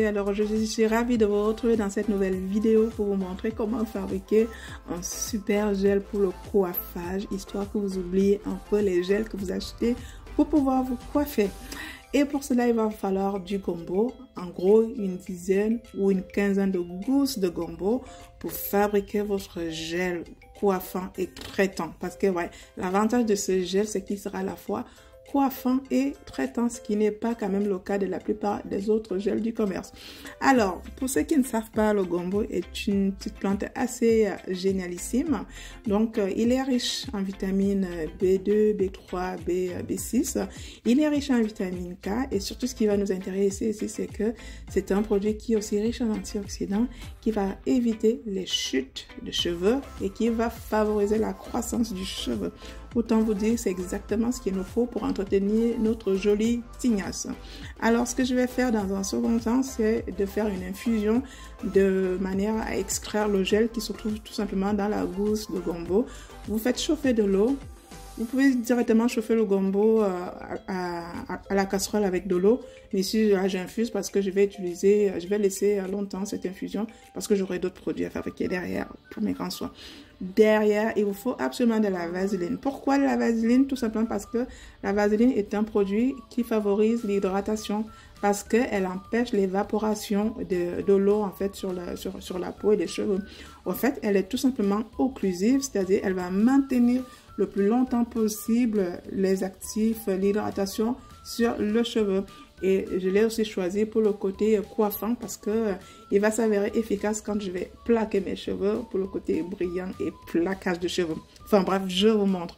alors je suis ravie de vous retrouver dans cette nouvelle vidéo pour vous montrer comment fabriquer un super gel pour le coiffage, histoire que vous oubliez un peu les gels que vous achetez pour pouvoir vous coiffer. Et pour cela, il va vous falloir du gombo, en gros une dizaine ou une quinzaine de gousses de gombo pour fabriquer votre gel coiffant et traitant. Parce que ouais, l'avantage de ce gel, c'est qu'il sera à la fois coiffant et traitant, ce qui n'est pas quand même le cas de la plupart des autres gels du commerce. Alors, pour ceux qui ne savent pas, le gombo est une petite plante assez génialissime. Donc, il est riche en vitamines B2, B3, B6. Il est riche en vitamine K et surtout ce qui va nous intéresser ici, c'est que c'est un produit qui est aussi riche en antioxydants, qui va éviter les chutes de cheveux et qui va favoriser la croissance du cheveu. Autant vous dire, c'est exactement ce qu'il nous faut pour entretenir notre jolie tignasse. Alors, ce que je vais faire dans un second temps, c'est de faire une infusion de manière à extraire le gel qui se trouve tout simplement dans la gousse de gombo. Vous faites chauffer de l'eau. Vous pouvez directement chauffer le gombo à la casserole avec de l'eau. Mais ici, j'infuse parce que je vais laisser longtemps cette infusion parce que j'aurai d'autres produits à fabriquer derrière pour mes grands soins. Derrière, il vous faut absolument de la vaseline. Pourquoi de la vaseline? Tout simplement parce que la vaseline est un produit qui favorise l'hydratation parce qu'elle empêche l'évaporation de l'eau en fait sur la peau et les cheveux. En fait, elle est tout simplement occlusive, c'est-à-dire elle va maintenir le plus longtemps possible les actifs, l'hydratation sur le cheveu. Et je l'ai aussi choisi pour le côté coiffant parce que il va s'avérer efficace quand je vais plaquer mes cheveux pour le côté brillant et plaquage de cheveux. Enfin bref, je vous montre.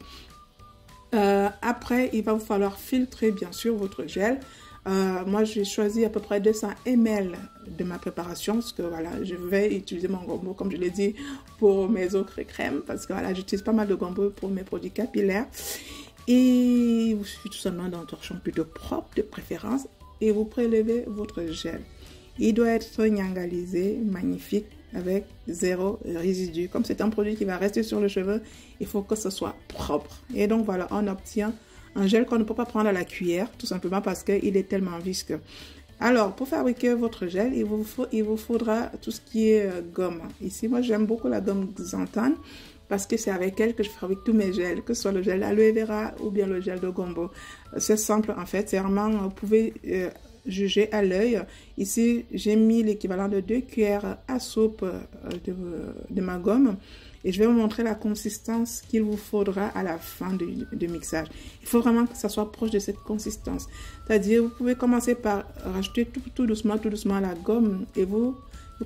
Après, il va vous falloir filtrer bien sûr votre gel. Moi, j'ai choisi à peu près 200 ml de ma préparation parce que voilà, je vais utiliser mon gombo comme je l'ai dit pour mes autres crèmes parce que voilà, j'utilise pas mal de gombo pour mes produits capillaires. Et il vous suffit tout simplement d'un torchon plutôt propre de préférence et vous prélevez votre gel. Il doit être nyangalisé, magnifique, avec zéro résidu. Comme c'est un produit qui va rester sur le cheveu, il faut que ce soit propre. Et donc voilà, on obtient un gel qu'on ne peut pas prendre à la cuillère, tout simplement parce qu'il est tellement visqueux. Alors, pour fabriquer votre gel, il vous faudra tout ce qui est gomme. Ici, moi, j'aime beaucoup la gomme xanthane parce que c'est avec elle que je fabrique tous mes gels, que ce soit le gel aloe vera ou bien le gel de gombo. C'est simple, en fait. C'est vraiment, vous pouvez juger à l'œil. Ici, j'ai mis l'équivalent de 2 cuillères à soupe de ma gomme. Et je vais vous montrer la consistance qu'il vous faudra à la fin du mixage. Il faut vraiment que ça soit proche de cette consistance. C'est-à-dire, vous pouvez commencer par rajouter tout doucement la gomme et vous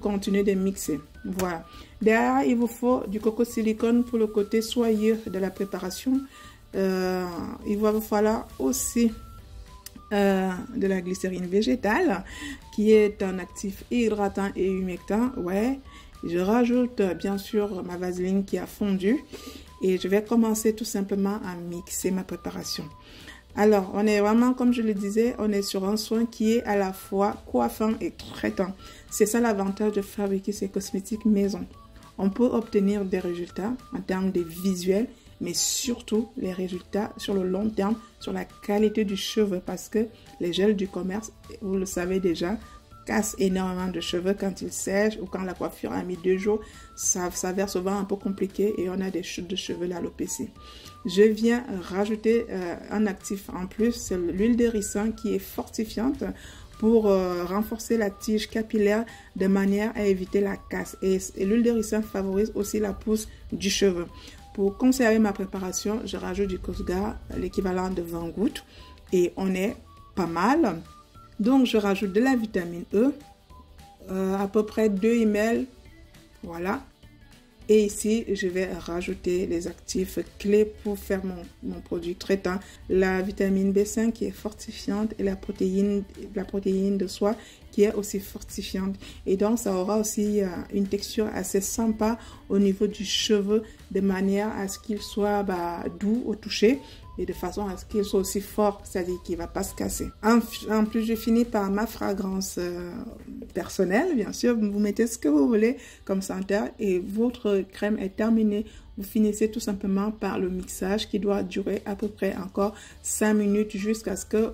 continuez de mixer. Voilà. Derrière, il vous faut du coco silicone pour le côté soyeux de la préparation. Il va vous falloir aussi de la glycérine végétale qui est un actif hydratant et humectant. Ouais. Je rajoute bien sûr ma vaseline qui a fondu et je vais commencer tout simplement à mixer ma préparation. Alors, on est vraiment, comme je le disais, on est sur un soin qui est à la fois coiffant et traitant. C'est ça l'avantage de fabriquer ces cosmétiques maison. On peut obtenir des résultats en termes de visuel, mais surtout les résultats sur le long terme, sur la qualité du cheveu parce que les gels du commerce, vous le savez déjà, casse énormément de cheveux quand ils sèchent ou quand la coiffure a mis 2 jours, ça s'avère souvent un peu compliqué et on a des chutes de cheveux là, l'alopécie. Je viens rajouter un actif en plus, c'est l'huile de ricin qui est fortifiante pour renforcer la tige capillaire de manière à éviter la casse. Et l'huile de ricin favorise aussi la pousse du cheveu. Pour conserver ma préparation, je rajoute du Cosgar, l'équivalent de 20 gouttes et on est pas mal. Donc, je rajoute de la vitamine E, à peu près 2 ml, voilà. Et ici, je vais rajouter les actifs clés pour faire mon produit traitant. La vitamine B5 qui est fortifiante et la protéine de soie qui est aussi fortifiante. Et donc, ça aura aussi une texture assez sympa au niveau du cheveu de manière à ce qu'il soit doux au toucher. Et de façon à ce qu'il soit aussi fort, c'est-à-dire qu'il ne va pas se casser. En plus, je finis par ma fragrance personnelle, bien sûr. Vous mettez ce que vous voulez comme senteur et votre crème est terminée. Vous finissez tout simplement par le mixage qui doit durer à peu près encore 5 minutes jusqu'à ce que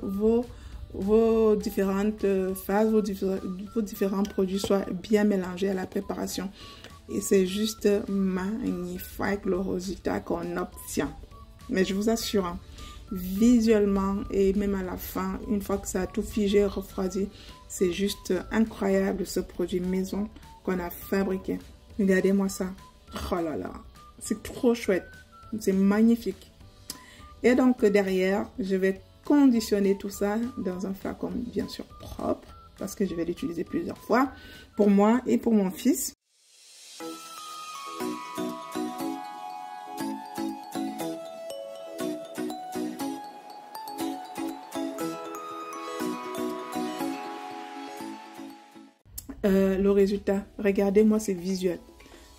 vos différentes phases, vos différents produits soient bien mélangés à la préparation. Et c'est juste magnifique le résultat qu'on obtient. Mais je vous assure, hein, visuellement et même à la fin, une fois que ça a tout figé, refroidi, c'est juste incroyable ce produit maison qu'on a fabriqué. Regardez-moi ça. Oh là là, c'est trop chouette. C'est magnifique. Et donc derrière, je vais conditionner tout ça dans un flacon bien sûr propre parce que je vais l'utiliser plusieurs fois pour moi et pour mon fils. Le résultat, regardez-moi, c'est visuel.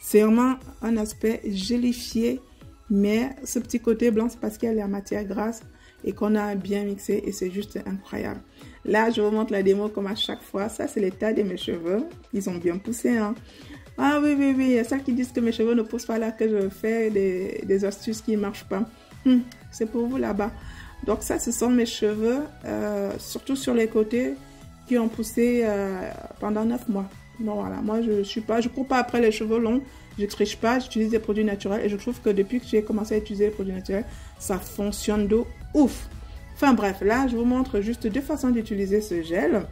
C'est vraiment un aspect gélifié, mais ce petit côté blanc, c'est parce qu'il y a la matière grasse et qu'on a bien mixé et c'est juste incroyable. Là, je vous montre la démo comme à chaque fois. Ça, c'est l'état de mes cheveux. Ils ont bien poussé, hein. Ah oui, oui, oui. Il y a celles qui disent que mes cheveux ne poussent pas là, que je fais des astuces qui ne marchent pas. C'est pour vous là-bas. Donc ça, ce sont mes cheveux, surtout sur les côtés, qui ont poussé pendant 9 mois. Donc voilà, moi je cours pas après les cheveux longs, je triche pas, j'utilise des produits naturels et je trouve que depuis que j'ai commencé à utiliser les produits naturels, ça fonctionne de ouf. Enfin bref, là je vous montre juste deux façons d'utiliser ce gel.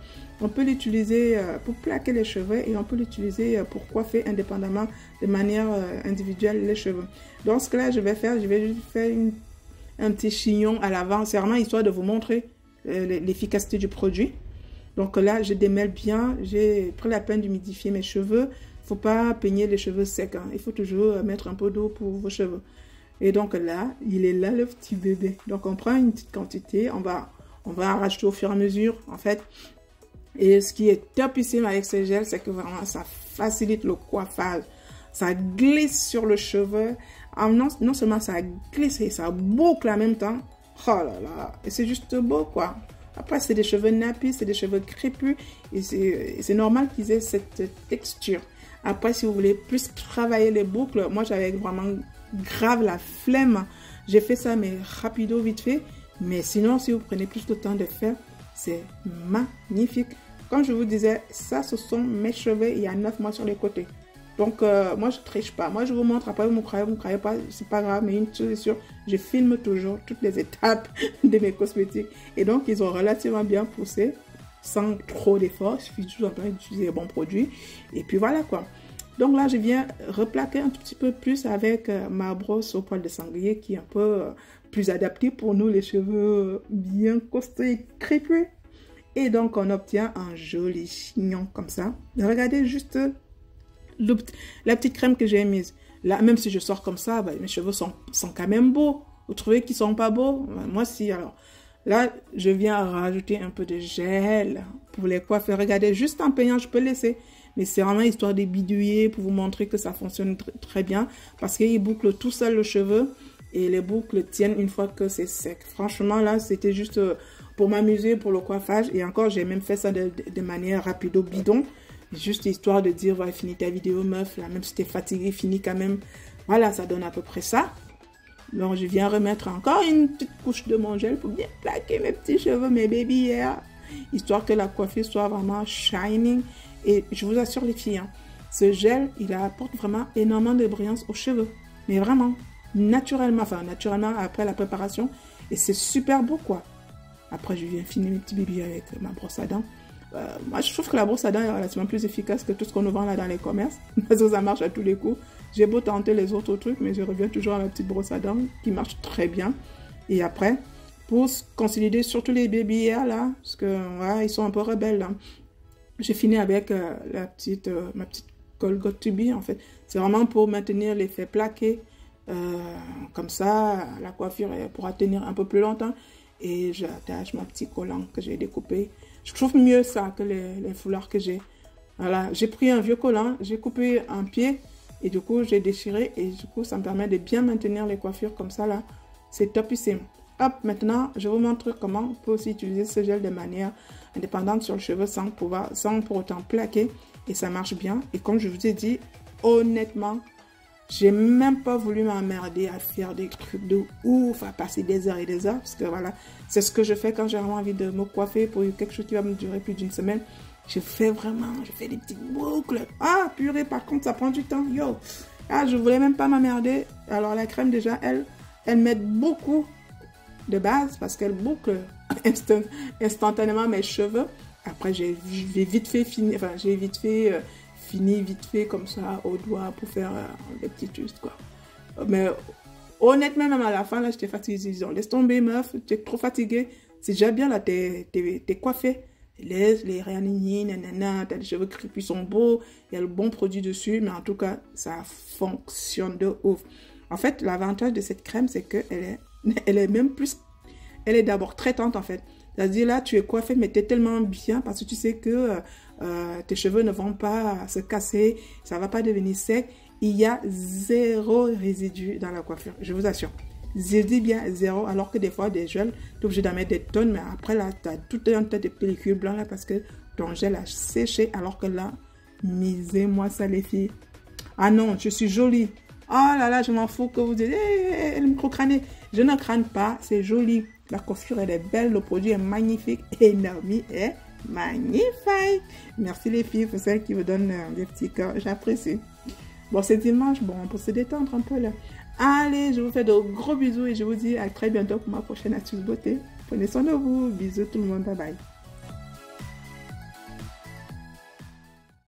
On peut l'utiliser pour plaquer les cheveux et on peut l'utiliser pour coiffer indépendamment de manière individuelle les cheveux. Donc ce que là je vais faire juste faire un petit chignon à l'avant, c'est vraiment histoire de vous montrer l'efficacité du produit. Donc là, je démêle bien. J'ai pris la peine d'humidifier mes cheveux. Il ne faut pas peigner les cheveux secs. Hein. Il faut toujours mettre un peu d'eau pour vos cheveux. Et donc là, il est là le petit bébé. Donc on prend une petite quantité. On va rajouter au fur et à mesure, en fait. Et ce qui est topissime avec ce gel, c'est que vraiment, ça facilite le coiffage. Ça glisse sur le cheveu. Non seulement ça glisse et ça boucle en même temps. Oh là là. Et c'est juste beau, quoi. Après, c'est des cheveux nappis, c'est des cheveux crépus et c'est normal qu'ils aient cette texture. Après, si vous voulez plus travailler les boucles, moi, j'avais vraiment grave la flemme. J'ai fait ça, mais rapido, vite fait. Mais sinon, si vous prenez plus de temps de faire, c'est magnifique. Comme je vous disais, ça, ce sont mes cheveux. Il y a 9 mois sur les côtés. Donc, moi, je ne triche pas. Moi, je vous montre. Après, vous ne me croyez pas, c'est pas grave. Mais une chose est sûre, je filme toujours toutes les étapes de mes cosmétiques. Et donc, ils ont relativement bien poussé, sans trop d'efforts. Il suffit toujours d'utiliser les bons produits. Et puis, voilà quoi. Donc là, je viens replaquer un tout petit peu plus avec ma brosse au poil de sanglier qui est un peu plus adaptée pour nous, les cheveux bien costauds et crépus. Et donc, on obtient un joli chignon comme ça. Regardez juste la petite crème que j'ai mise. Là, même si je sors comme ça, mes cheveux sont quand même beaux. Vous trouvez qu'ils sont pas beaux? Moi, si. Alors, là, je viens rajouter un peu de gel pour les coiffeurs. Regardez, juste en peignant, je peux laisser. Mais c'est vraiment histoire de bidouiller pour vous montrer que ça fonctionne très bien. Parce qu'il boucle tout seul le cheveu. Et les boucles tiennent une fois que c'est sec. Franchement, là, c'était juste pour m'amuser, pour le coiffage. Et encore, j'ai même fait ça de manière rapido bidon. Juste histoire de dire, voilà, finis ta vidéo, meuf. Là, même si t'es fatigué, finis quand même. Voilà, ça donne à peu près ça. Donc, je viens remettre encore une petite couche de mon gel pour bien plaquer mes petits cheveux, mes baby hair. Histoire que la coiffure soit vraiment shining. Et je vous assure les filles, hein, ce gel, il apporte vraiment énormément de brillance aux cheveux. Mais vraiment, naturellement après la préparation. Et c'est super beau, quoi. Après, je viens finir mes petits bébés avec ma brosse à dents. Moi, je trouve que la brosse à dents est relativement plus efficace que tout ce qu'on nous vend là dans les commerces. Parce que ça marche à tous les coups. J'ai beau tenter les autres trucs, mais je reviens toujours à ma petite brosse à dents qui marche très bien. Et après, pour consolider surtout les baby hair là, parce que voilà, ils sont un peu rebelles là. J'ai fini avec ma petite Colgate Tubi en fait. C'est vraiment pour maintenir l'effet plaqué. Comme ça, la coiffure pourra tenir un peu plus longtemps. Et j'attache mon petit collant que j'ai découpé. Je trouve mieux ça que les foulards que j'ai. Voilà, j'ai pris un vieux collant, j'ai coupé un pied et du coup j'ai déchiré et du coup ça me permet de bien maintenir les coiffures comme ça là. C'est topissime. Hop, maintenant je vous montre comment on peut aussi utiliser ce gel de manière indépendante sur le cheveu sans pour autant plaquer et ça marche bien. Et comme je vous ai dit, honnêtement, J'ai même pas voulu m'emmerder à faire des trucs de ouf, à passer des heures et des heures, parce que voilà, c'est ce que je fais quand j'ai vraiment envie de me coiffer pour quelque chose qui va me durer plus d'une semaine. Je fais des petites boucles. Ah, purée, par contre, ça prend du temps, yo. Ah, je voulais même pas m'emmerder. Alors la crème, déjà, elle m'aide beaucoup de base, parce qu'elle boucle instantanément mes cheveux. Après, j'ai vite fait fini, enfin, j'ai vite fait... fini vite fait comme ça au doigt pour faire des petits twists quoi. Mais honnêtement même à la fin là j'étais fatiguée, ils ont laisse tomber meuf, tu es trop fatiguée, c'est déjà bien là, t'es coiffée, laisse les rien nanana, t'as les cheveux crépus sont beaux, il y a le bon produit dessus, mais en tout cas ça fonctionne de ouf. En fait l'avantage de cette crème c'est que elle est même plus, elle est d'abord traitante en fait. C'est-à-dire là, tu es coiffée, mais tu es tellement bien parce que tu sais que tes cheveux ne vont pas se casser, ça ne va pas devenir sec. Il y a zéro résidu dans la coiffure, je vous assure. Je dis bien zéro, alors que des fois, des gels, tu es obligé d'en mettre des tonnes, mais après là, tu as tout un tas de pellicules blancs là parce que ton gel a séché, alors que là, misez-moi ça les filles. Ah non, je suis jolie. Oh là là, je m'en fous que vous dites, elle me crânée. Je ne crâne pas, c'est joli. La coiffure, elle est belle, le produit est magnifique et Naomi est magnifique. Merci les filles pour celles qui me donnent des petits cœurs, j'apprécie. Bon, c'est dimanche, bon, pour se détendre un peu là. Allez, je vous fais de gros bisous et je vous dis à très bientôt pour ma prochaine astuce beauté. Prenez soin de vous, bisous tout le monde, bye bye.